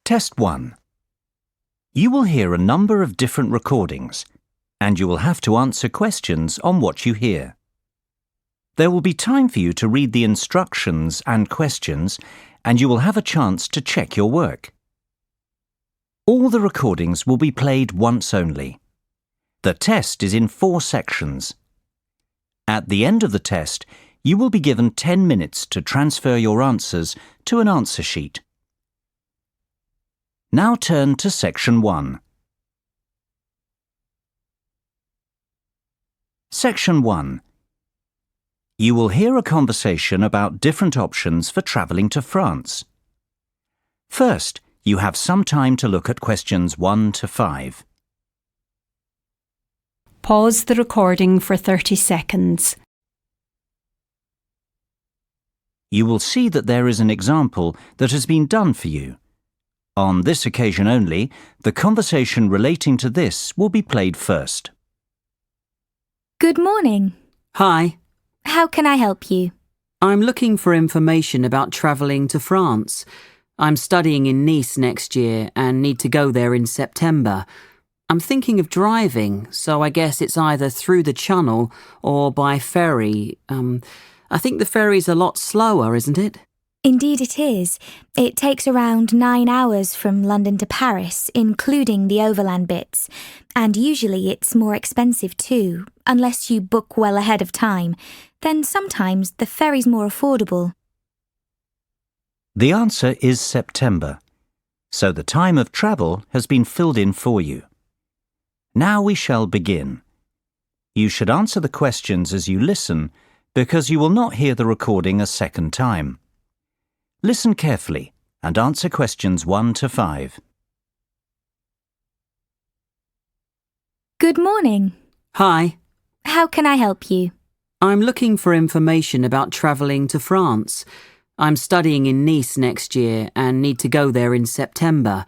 Test 1. You will hear a number of different recordings, and you will have to answer questions on what you hear. There will be time for you to read the instructions and questions, and you will have a chance to check your work. All the recordings will be played once only. The test is in 4 sections. At the end of the test, you will be given 10 minutes to transfer your answers to an answer sheet. Now turn to Section 1. Section 1. You will hear a conversation about different options for travelling to France. First, you have some time to look at questions 1 to 5. Pause the recording for 30 seconds. You will see that there is an example that has been done for you. On this occasion only, the conversation relating to this will be played first. Good morning. Hi, How can I help you? I'm looking for information about travelling to France. I'm studying in Nice next year and need to go there in September. I'm thinking of driving, so I guess it's either through the Channel or by ferry. I think the ferry's a lot slower, isn't it? Indeed it is. It takes around 9 hours from London to Paris, including the overland bits. And usually it's more expensive too, unless you book well ahead of time. Then sometimes the ferry's more affordable. The answer is September, so the time of travel has been filled in for you. Now we shall begin. You should answer the questions as you listen, because you will not hear the recording a second time. Listen carefully and answer questions 1 to 5. Good morning. Hi, How can I help you? I'm looking for information about travelling to France. I'm studying in Nice next year and need to go there in September.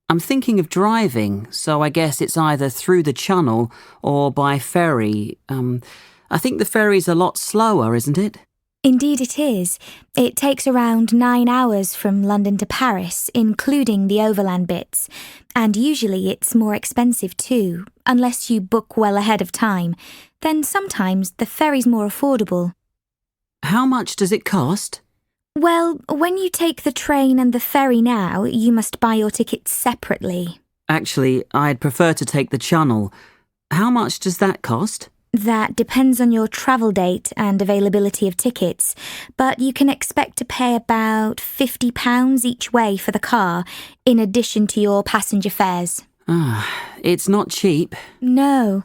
I'm thinking of driving, so I guess it's either through the Channel or by ferry. I think the ferry's a lot slower, isn't it? Indeed it is. It takes around 9 hours from London to Paris, including the overland bits. And usually it's more expensive too, unless you book well ahead of time. Then sometimes the ferry's more affordable. How much does it cost? Well, when you take the train and the ferry now, you must buy your tickets separately. Actually, I'd prefer to take the Channel. How much does that cost? That depends on your travel date and availability of tickets, but you can expect to pay about £50 each way for the car, in addition to your passenger fares. It's not cheap. No.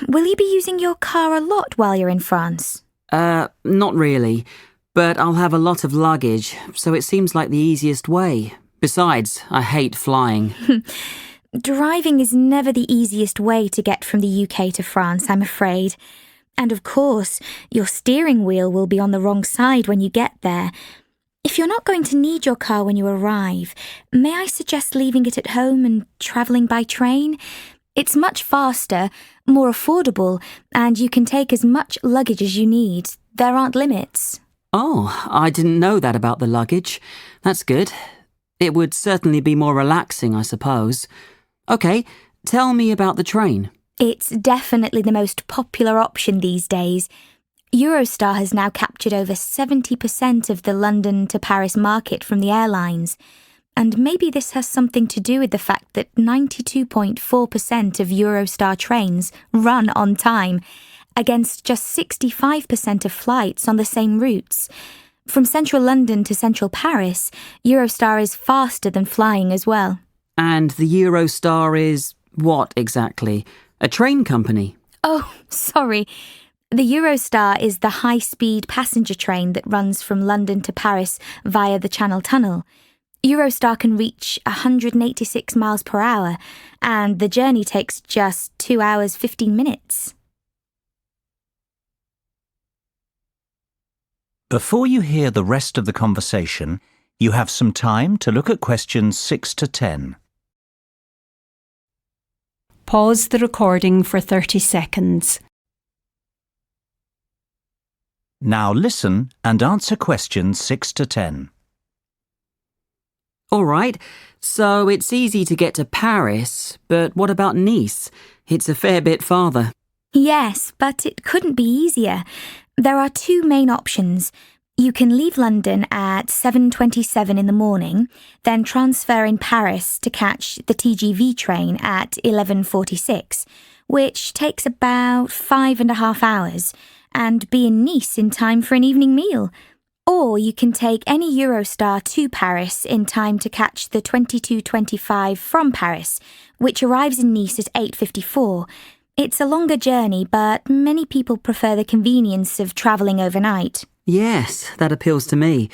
Will you be using your car a lot while you're in France? Not really. But I'll have a lot of luggage, so it seems like the easiest way. Besides, I hate flying. Driving is never the easiest way to get from the UK to France, I'm afraid. And of course, your steering wheel will be on the wrong side when you get there. If you're not going to need your car when you arrive, may I suggest leaving it at home and travelling by train? It's much faster, more affordable, and you can take as much luggage as you need. There aren't limits. Oh, I didn't know that about the luggage. That's good. It would certainly be more relaxing, I suppose. OK, tell me about the train. It's definitely the most popular option these days. Eurostar has now captured over 70% of the London to Paris market from the airlines. And maybe this has something to do with the fact that 92.4% of Eurostar trains run on time, against just 65% of flights on the same routes. From central London to central Paris, Eurostar is faster than flying as well. And the Eurostar is what exactly? A train company? Oh, sorry. The Eurostar is the high-speed passenger train that runs from London to Paris via the Channel Tunnel. Eurostar can reach 186 miles per hour, and the journey takes just 2 hours 15 minutes. Before you hear the rest of the conversation, you have some time to look at questions 6 to 10. Pause the recording for 30 seconds. Now listen and answer questions 6 to 10. All right, so it's easy to get to Paris, but what about Nice? It's a fair bit farther. Yes, but it couldn't be easier. There are two main options. You can leave London at 7:27 in the morning, then transfer in Paris to catch the TGV train at 11:46, which takes about 5.5 hours, and be in Nice in time for an evening meal. Or you can take any Eurostar to Paris in time to catch the 22:25 from Paris, which arrives in Nice at 8:54. It's a longer journey, but many people prefer the convenience of travelling overnight. Yes, that appeals to me.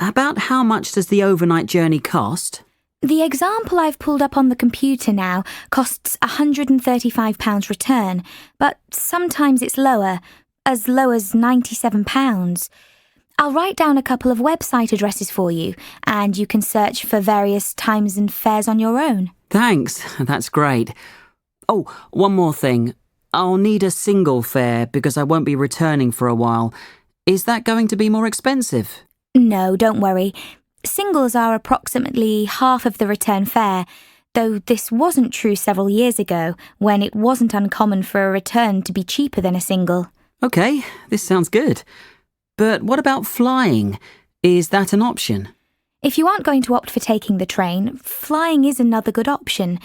About how much does the overnight journey cost? The example I've pulled up on the computer now costs £135 return, but sometimes it's lower, as low as £97. I'll write down a couple of website addresses for you, and you can search for various times and fares on your own. Thanks, that's great. Oh, one more thing. I'll need a single fare because I won't be returning for a while. Is that going to be more expensive? No, don't worry. Singles are approximately half of the return fare, though this wasn't true several years ago, when it wasn't uncommon for a return to be cheaper than a single. Okay, this sounds good. But what about flying? Is that an option? If you aren't going to opt for taking the train, flying is another good option.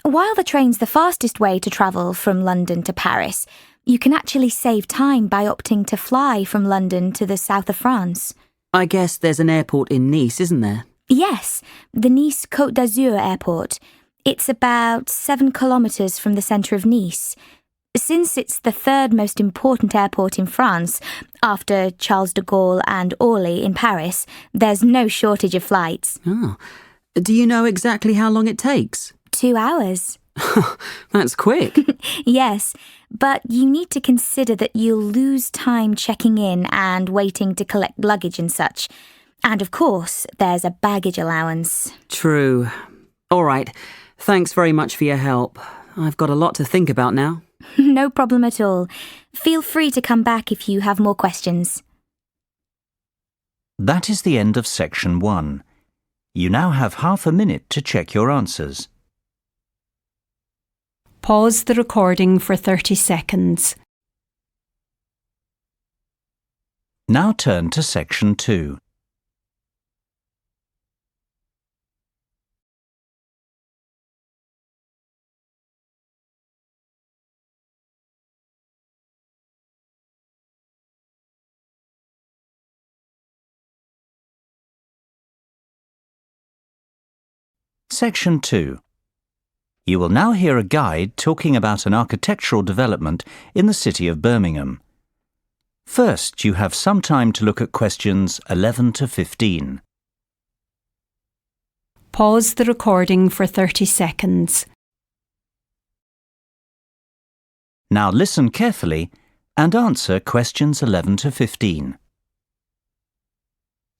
While the train's the fastest way to travel from London to Paris, you can actually save time by opting to fly from London to the south of France. I guess there's an airport in Nice, isn't there? Yes, the Nice Côte d'Azur airport. It's about 7 kilometres from the centre of Nice. Since it's the third most important airport in France, after Charles de Gaulle and Orly in Paris, there's no shortage of flights. Oh. Do you know exactly how long it takes? 2 hours. That's quick. Yes, but you need to consider that you'll lose time checking in and waiting to collect luggage and such. And of course, there's a baggage allowance. True. All right. Thanks very much for your help. I've got a lot to think about now. No problem at all. Feel free to come back if you have more questions. That is the end of section 1. You now have half a minute to check your answers. Pause the recording for 30 seconds. Now turn to section 2. Section 2. You will now hear a guide talking about an architectural development in the city of Birmingham. First, you have some time to look at questions 11 to 15. Pause the recording for 30 seconds. Now listen carefully and answer questions 11 to 15.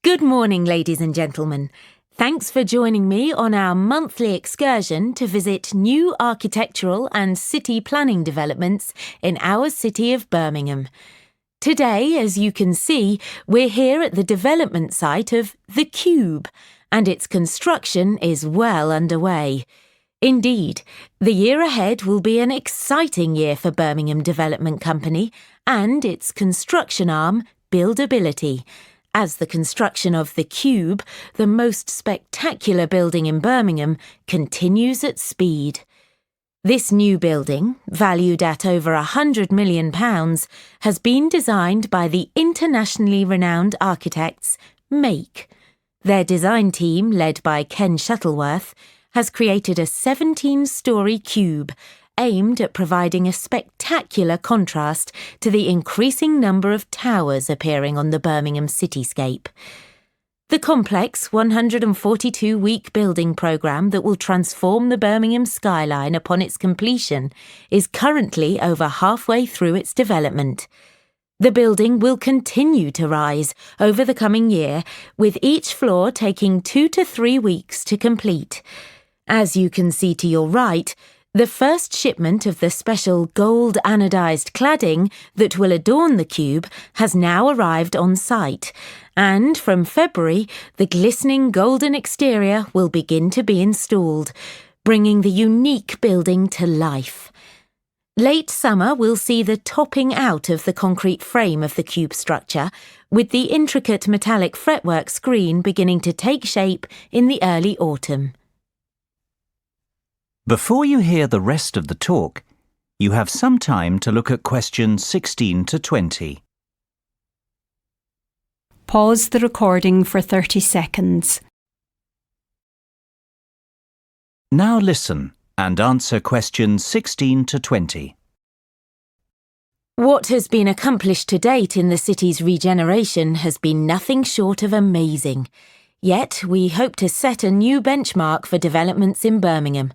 Good morning, ladies and gentlemen. Thanks for joining me on our monthly excursion to visit new architectural and city planning developments in our city of Birmingham. Today, as you can see, we're here at the development site of The Cube, and its construction is well underway. Indeed, the year ahead will be an exciting year for Birmingham Development Company and its construction arm, Buildability, as the construction of The Cube, the most spectacular building in Birmingham, continues at speed. This new building, valued at over £100 million, has been designed by the internationally renowned architects Make. Their design team, led by Ken Shuttleworth, has created a 17-storey cube aimed at providing a spectacular contrast to the increasing number of towers appearing on the Birmingham cityscape. The complex 142-week building programme that will transform the Birmingham skyline upon its completion is currently over halfway through its development. The building will continue to rise over the coming year, with each floor taking 2 to 3 weeks to complete. As you can see to your right, The first shipment of the special gold anodized cladding that will adorn the cube has now arrived on site, and from February, the glistening golden exterior will begin to be installed, bringing the unique building to life. Late summer will see the topping out of the concrete frame of the cube structure, with the intricate metallic fretwork screen beginning to take shape in the early autumn. Before you hear the rest of the talk, you have some time to look at questions 16 to 20. Pause the recording for 30 seconds. Now listen and answer questions 16 to 20. What has been accomplished to date in the city's regeneration has been nothing short of amazing. Yet we hope to set a new benchmark for developments in Birmingham.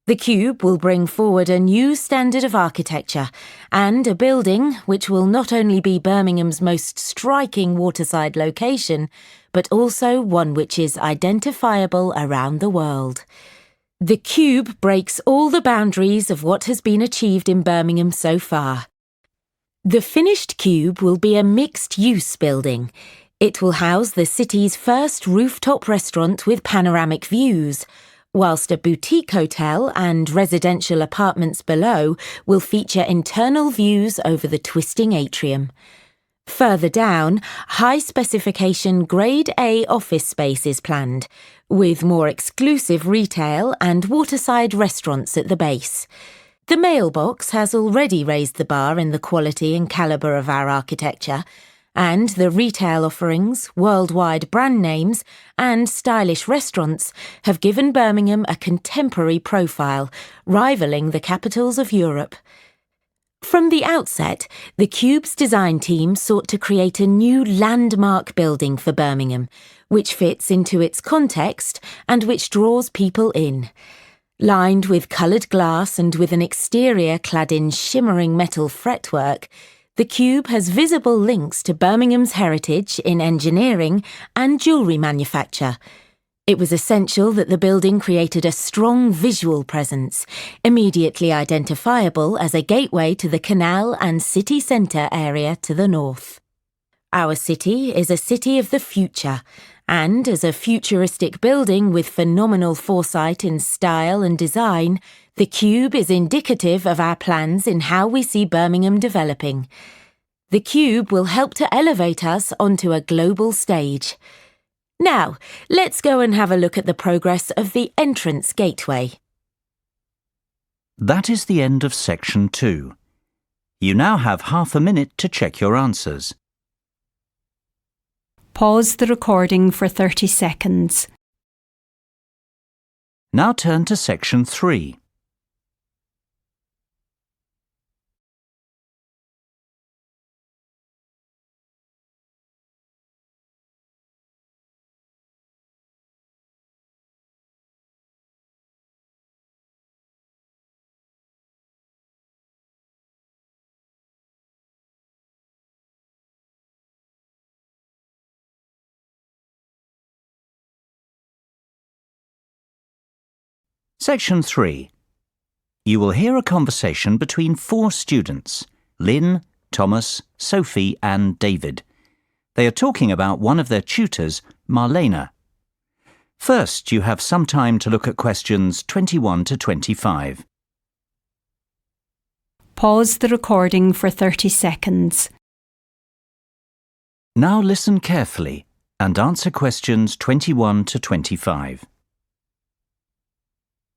The cube will bring forward a new standard of architecture and a building which will not only be Birmingham's most striking waterside location, but also one which is identifiable around the world. The cube breaks all the boundaries of what has been achieved in Birmingham so far. The finished cube will be a mixed-use building. It will house the city's first rooftop restaurant with panoramic views, whilst a boutique hotel and residential apartments below will feature internal views over the twisting atrium. Further down, high-specification Grade A office space is planned, with more exclusive retail and waterside restaurants at the base. The mailbox has already raised the bar in the quality and calibre of our architecture, and the retail offerings, worldwide brand names, and stylish restaurants have given Birmingham a contemporary profile, rivalling the capitals of Europe. From the outset, the Cube's design team sought to create a new landmark building for Birmingham, which fits into its context and which draws people in. Lined with coloured glass and with an exterior clad in shimmering metal fretwork, the cube has visible links to Birmingham's heritage in engineering and jewellery manufacture. It was essential that the building created a strong visual presence, immediately identifiable as a gateway to the canal and city centre area to the north. Our city is a city of the future, and as a futuristic building with phenomenal foresight in style and design, the cube is indicative of our plans in how we see Birmingham developing. The cube will help to elevate us onto a global stage. Now, let's go and have a look at the progress of the entrance gateway. That is the end of section 2. You now have half a minute to check your answers. Pause the recording for 30 seconds. Now turn to section 3. Section 3. You will hear a conversation between 4 students, Lynn, Thomas, Sophie and David. They are talking about one of their tutors, Marlena. First, you have some time to look at questions 21 to 25. Pause the recording for 30 seconds. Now listen carefully and answer questions 21 to 25.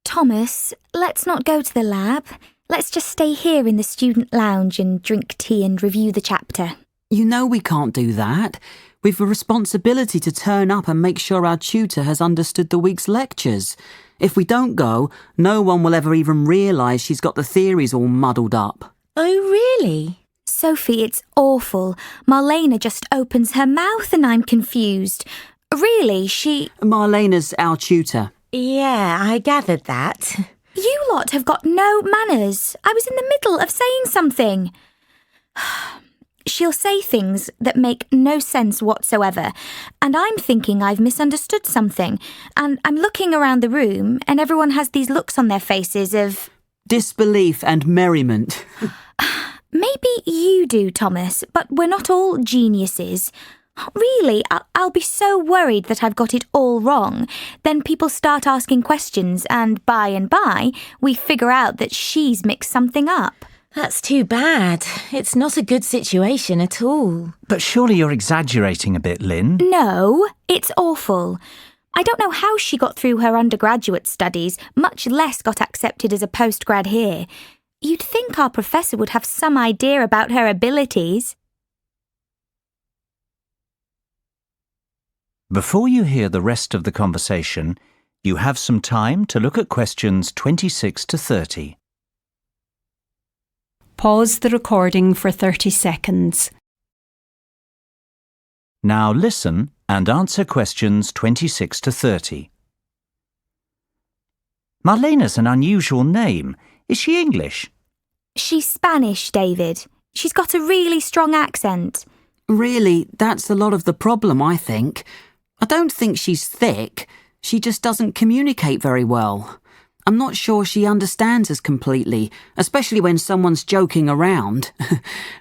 Thomas, let's not go to the lab. Let's just stay here in the student lounge and drink tea and review the chapter. You know we can't do that. We've a responsibility to turn up and make sure our tutor has understood the week's lectures. If we don't go, no one will ever even realise she's got the theories all muddled up. Oh, really? Sophie, it's awful. Marlena just opens her mouth and I'm confused. Really, Marlena's our tutor. Yeah, I gathered that. You lot have got no manners. I was in the middle of saying something. She'll say things that make no sense whatsoever, and I'm thinking I've misunderstood something, and I'm looking around the room and everyone has these looks on their faces of... Disbelief and merriment. Maybe you do, Thomas, but we're not all geniuses. Really, I'll be so worried that I've got it all wrong. Then people start asking questions and by, we figure out that she's mixed something up. That's too bad. It's not a good situation at all. But surely you're exaggerating a bit, Lynn. No, it's awful. I don't know how she got through her undergraduate studies, much less got accepted as a postgrad here. You'd think our professor would have some idea about her abilities. Before you hear the rest of the conversation, you have some time to look at questions 26 to 30. Pause the recording for 30 seconds. Now listen and answer questions 26 to 30. Marlena's an unusual name. Is she English? She's Spanish, David. She's got a really strong accent. Really, that's a lot of the problem, I think. I don't think she's thick. She just doesn't communicate very well. I'm not sure she understands us completely, especially when someone's joking around.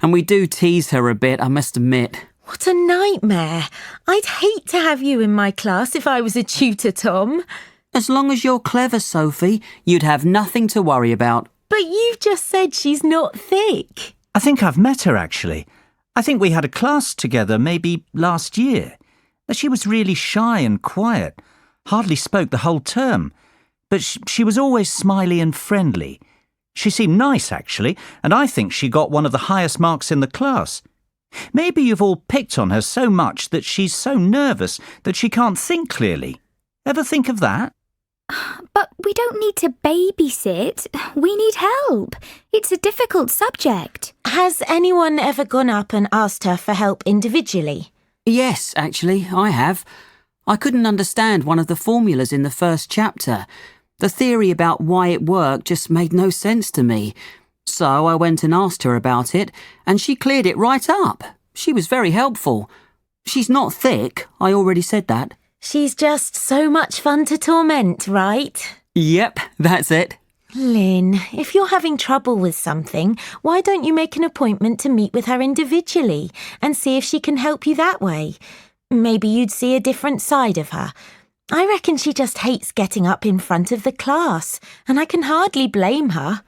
And we do tease her a bit, I must admit. What a nightmare. I'd hate to have you in my class if I was a tutor, Tom. As long as you're clever, Sophie, you'd have nothing to worry about. But you've just said she's not thick. I think I've met her, actually. I think we had a class together maybe last year. She was really shy and quiet, hardly spoke the whole term. But she was always smiley and friendly. She seemed nice, actually, and I think she got one of the highest marks in the class. Maybe you've all picked on her so much that she's so nervous that she can't think clearly. Ever think of that? But we don't need to babysit. We need help. It's a difficult subject. Has anyone ever gone up and asked her for help individually? Yes, actually, I have. I couldn't understand one of the formulas in the first chapter. The theory about why it worked just made no sense to me. So I went and asked her about it, and she cleared it right up. She was very helpful. She's not thick, I already said that. She's just so much fun to torment, right? Yep, that's it. Lynn, if you're having trouble with something, why don't you make an appointment to meet with her individually and see if she can help you that way? Maybe you'd see a different side of her. I reckon she just hates getting up in front of the class, and I can hardly blame her.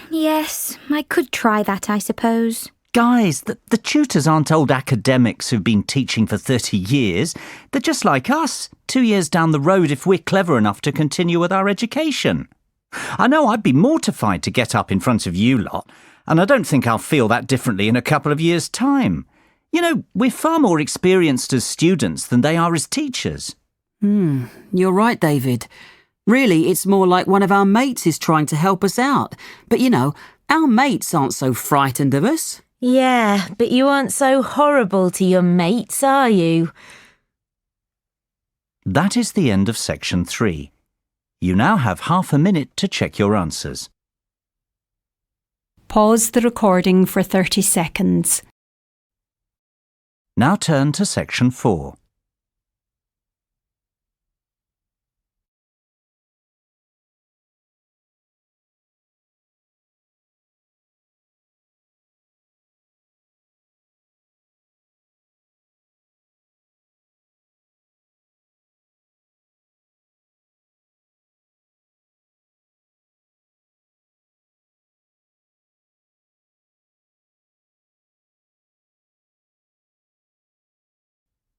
Yes, I could try that, I suppose. Guys, the tutors aren't old academics who've been teaching for 30 years. They're just like us, 2 years down the road if we're clever enough to continue with our education. I know I'd be mortified to get up in front of you lot, and I don't think I'll feel that differently in a couple of years' time. You know, we're far more experienced as students than they are as teachers. You're right, David. Really, it's more like one of our mates is trying to help us out. But you know, our mates aren't so frightened of us. Yeah, but you aren't so horrible to your mates, are you? That is the end of section 3. You now have half a minute to check your answers. Pause the recording for 30 seconds. Now turn to section 4.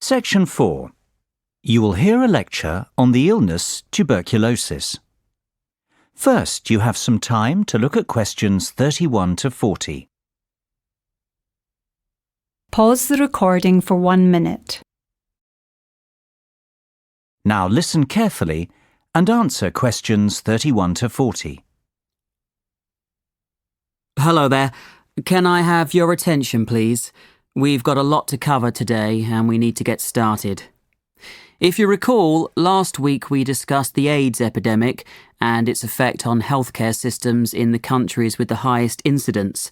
Section 4. You will hear a lecture on the illness tuberculosis. First, you have some time to look at questions 31 to 40. Pause the recording for 1 minute. Now listen carefully and answer questions 31 to 40. Hello there. Can I have your attention, please? We've got a lot to cover today and we need to get started. If you recall, last week we discussed the AIDS epidemic and its effect on healthcare systems in the countries with the highest incidence.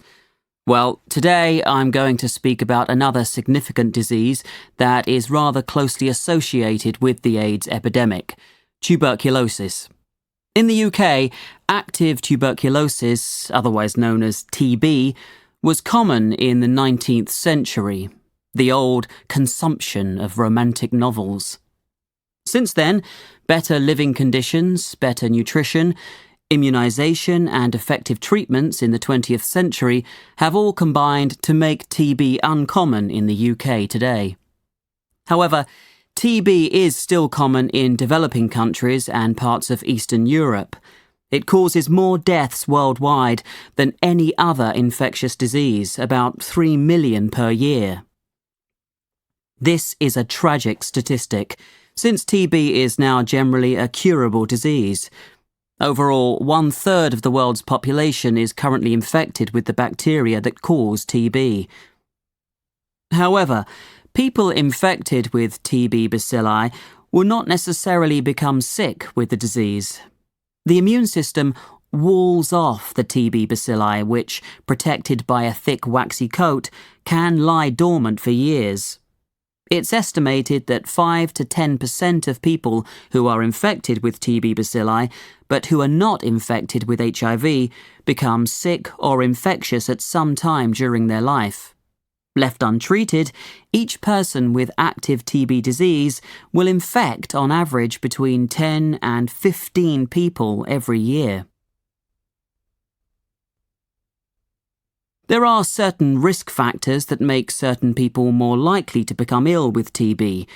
Well, today I'm going to speak about another significant disease that is rather closely associated with the AIDS epidemic, tuberculosis. In the UK, active tuberculosis, otherwise known as TB, was common in the 19th century, the old consumption of romantic novels. Since then, better living conditions, better nutrition, immunisation and effective treatments in the 20th century have all combined to make TB uncommon in the UK today. However, TB is still common in developing countries and parts of Eastern Europe. It causes more deaths worldwide than any other infectious disease, about 3 million per year. This is a tragic statistic, since TB is now generally a curable disease. Overall, 1/3 of the world's population is currently infected with the bacteria that cause TB. However, people infected with TB bacilli will not necessarily become sick with the disease. The immune system walls off the TB bacilli, which, protected by a thick waxy coat, can lie dormant for years. It's estimated that 5 to 10% of people who are infected with TB bacilli, but who are not infected with HIV, become sick or infectious at some time during their life. Left untreated, each person with active TB disease will infect on average between 10 and 15 people every year. There are certain risk factors that make certain people more likely to become ill with TB.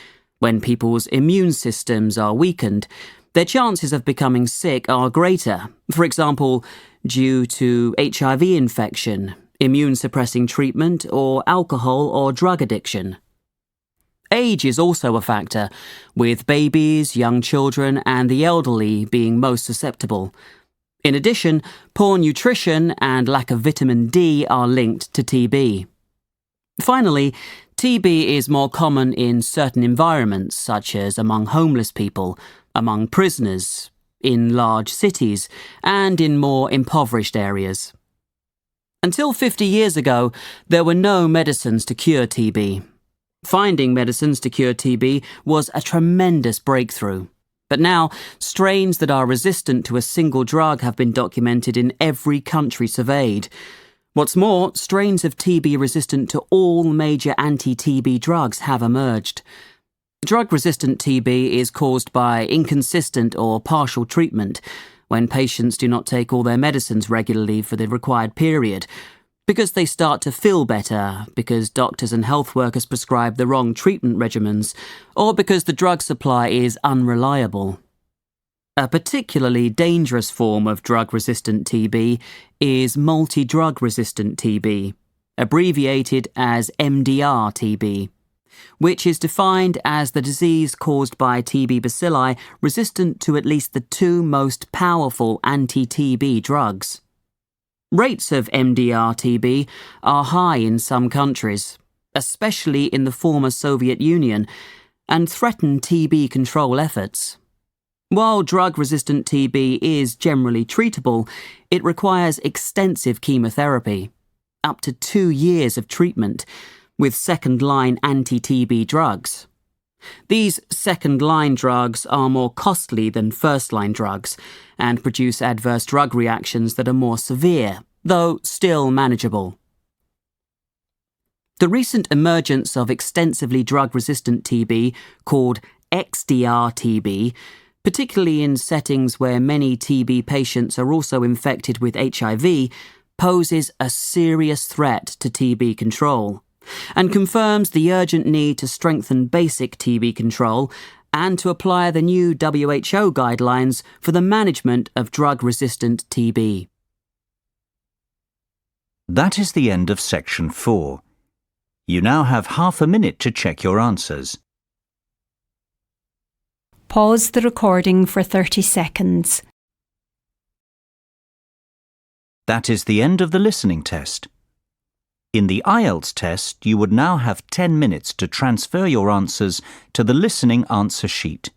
When people's immune systems are weakened, their chances of becoming sick are greater, for example, due to HIV infection, immune-suppressing treatment, or alcohol or drug addiction. Age is also a factor, with babies, young children, and the elderly being most susceptible. In addition, poor nutrition and lack of vitamin D are linked to TB. Finally, TB is more common in certain environments, such as among homeless people, among prisoners, in large cities, and in more impoverished areas. Until 50 years ago, there were no medicines to cure TB. Finding medicines to cure TB was a tremendous breakthrough. But now, strains that are resistant to a single drug have been documented in every country surveyed. What's more, strains of TB resistant to all major anti-TB drugs have emerged. Drug-resistant TB is caused by inconsistent or partial treatment, when patients do not take all their medicines regularly for the required period, because they start to feel better, because doctors and health workers prescribe the wrong treatment regimens, or because the drug supply is unreliable. A particularly dangerous form of drug-resistant TB is multi-drug-resistant TB, abbreviated as MDR-TB, which is defined as the disease caused by TB bacilli resistant to at least the 2 most powerful anti-TB drugs. Rates of MDR-TB are high in some countries, especially in the former Soviet Union, and threaten TB control efforts. While drug-resistant TB is generally treatable, it requires extensive chemotherapy, up to 2 years of treatment, with second-line anti-TB drugs. These second-line drugs are more costly than first-line drugs and produce adverse drug reactions that are more severe, though still manageable. The recent emergence of extensively drug-resistant TB, called XDR-TB, particularly in settings where many TB patients are also infected with HIV, poses a serious threat to TB control, and confirms the urgent need to strengthen basic TB control and to apply the new WHO guidelines for the management of drug-resistant TB. That is the end of section 4. You now have half a minute to check your answers. Pause the recording for 30 seconds. That is the end of the listening test. In the IELTS test, you would now have 10 minutes to transfer your answers to the listening answer sheet.